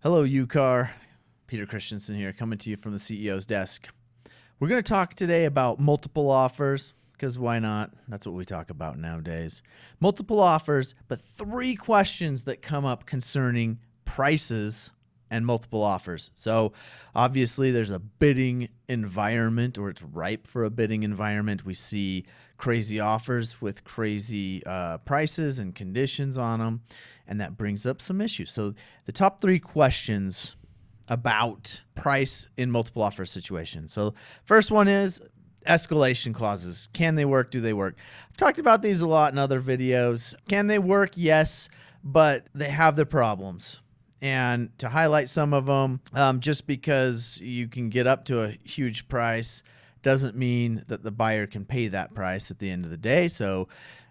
Hello, UCAR. Peter Christensen here, coming to you from the CEO's desk. We're going to talk today about multiple offers, because why not? That's what we talk about nowadays. Multiple offers, but 3 questions that come up concerning prices and multiple offers. So obviously there's a bidding environment, or it's ripe for a bidding environment. We see crazy offers with crazy prices and conditions on them, and that brings up some issues. So the top 3 questions about price in multiple offer situations. So first one is escalation clauses. Can they work? Do they work? I've talked about these a lot in other videos. Can they work? Yes, but they have their problems. And to highlight some of them, just because you can get up to a huge price doesn't mean that the buyer can pay that price at the end of the day. So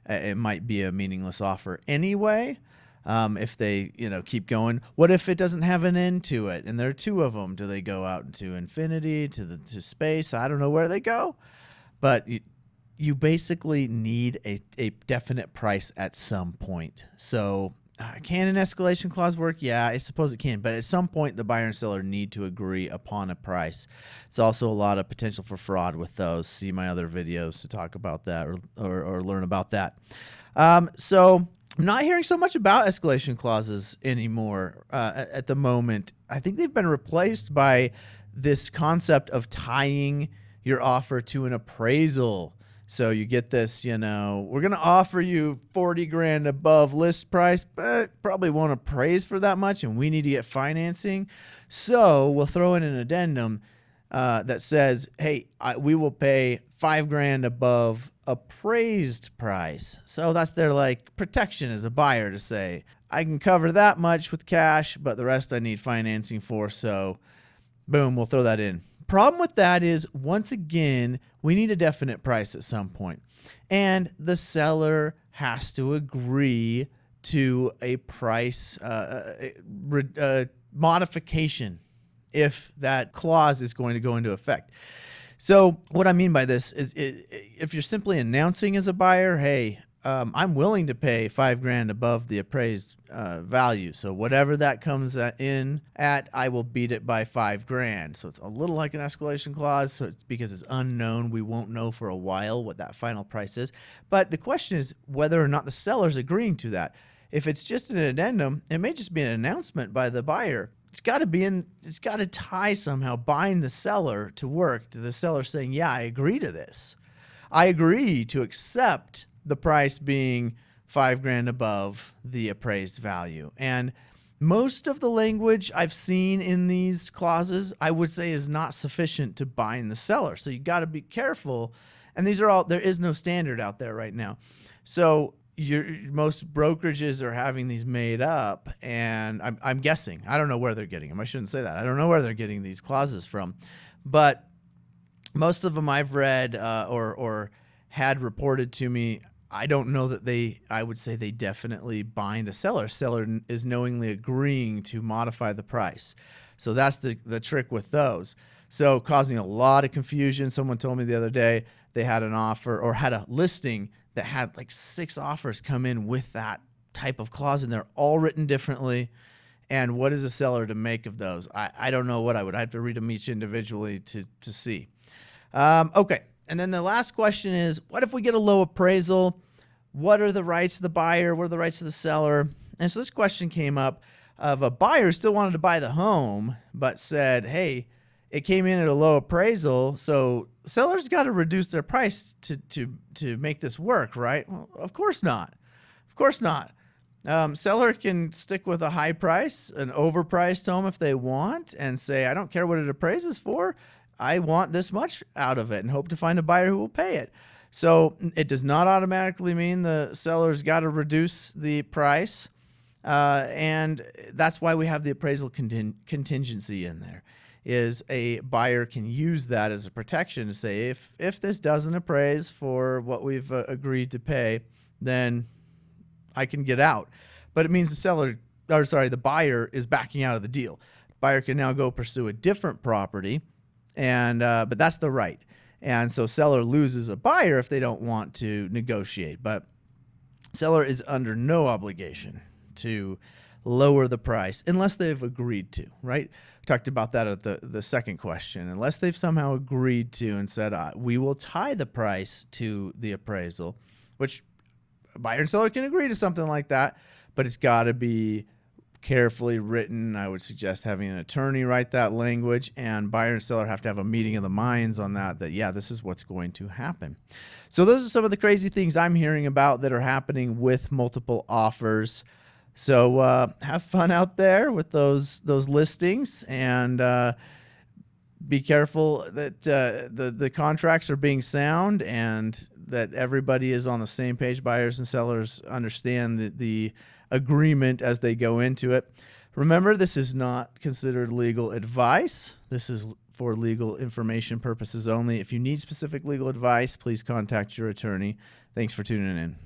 it might be a meaningless offer anyway. If they, keep going. What if it doesn't have an end to it? And there are 2 of them. Do they go out into infinity, to space? I don't know where they go, but you basically need a definite price at some point. So can an escalation clause work? Yeah, I suppose it can. But at some point, the buyer and seller need to agree upon a price. It's also a lot of potential for fraud with those. See my other videos to talk about that or learn about that. So I'm not hearing so much about escalation clauses anymore at the moment. I think they've been replaced by this concept of tying your offer to an appraisal. So you get this, we're going to offer you 40 grand above list price, but probably won't appraise for that much, and we need to get financing. So we'll throw in an addendum that says, hey, we will pay 5 grand above appraised price. So that's their protection as a buyer to say, I can cover that much with cash, but the rest I need financing for. So boom, we'll throw that in. Problem with that is, once again, we need a definite price at some point, and the seller has to agree to a price modification if that clause is going to go into effect. So what I mean by this is, if you're simply announcing as a buyer, hey, I'm willing to pay 5 grand above the appraised value. So whatever that comes in at, I will beat it by 5 grand. So it's a little like an escalation clause. So it's because it's unknown. We won't know for a while what that final price is. But the question is whether or not the seller's agreeing to that. If it's just an addendum, it may just be an announcement by the buyer. It's got to tie somehow, bind the seller to work, to the seller saying, yeah, I agree to this. I agree to accept the price being 5 grand above the appraised value. And most of the language I've seen in these clauses, I would say, is not sufficient to bind the seller. So you got to be careful. And these are all, there is no standard out there right now. So most brokerages are having these made up, and I'm guessing. I don't know where they're getting them. I shouldn't say that. I don't know where they're getting these clauses from. But most of them I've read or had reported to me, I don't know that I would say they definitely bind a seller. Seller is knowingly agreeing to modify the price. So that's the trick with those. So causing a lot of confusion. Someone told me the other day they had an offer or had a listing that had 6 offers come in with that type of clause, and they're all written differently. And what is a seller to make of those? I don't know what I would. I have to read them each individually to see. Okay. And then the last question is, what if we get a low appraisal? What are the rights of the buyer? What are the rights of the seller? And so this question came up of a buyer who still wanted to buy the home, but said, hey, it came in at a low appraisal, so sellers got to reduce their price to make this work, right? Well, of course not. Of course not. Seller can stick with a high price, an overpriced home if they want, and say, I don't care what it appraises for. I want this much out of it, and hope to find a buyer who will pay it. So it does not automatically mean the seller's got to reduce the price. And that's why we have the appraisal contingency in there, is a buyer can use that as a protection to say, if this doesn't appraise for what we've agreed to pay, then I can get out. But it means the buyer is backing out of the deal. Buyer can now go pursue a different property, and but that's the right. And so seller loses a buyer if they don't want to negotiate. But seller is under no obligation to lower the price unless they've agreed to, right? We talked about that at the second question. Unless they've somehow agreed to and said, we will tie the price to the appraisal, which a buyer and seller can agree to something like that, but it's got to be carefully written. I would suggest having an attorney write that language, and buyer and seller have to have a meeting of the minds on that, yeah, this is what's going to happen. So those are some of the crazy things I'm hearing about that are happening with multiple offers. So have fun out there with those listings, and be careful that the contracts are being sound and that everybody is on the same page. Buyers and sellers understand the agreement as they go into it. Remember, this is not considered legal advice. This is for legal information purposes only. If you need specific legal advice, please contact your attorney. Thanks for tuning in.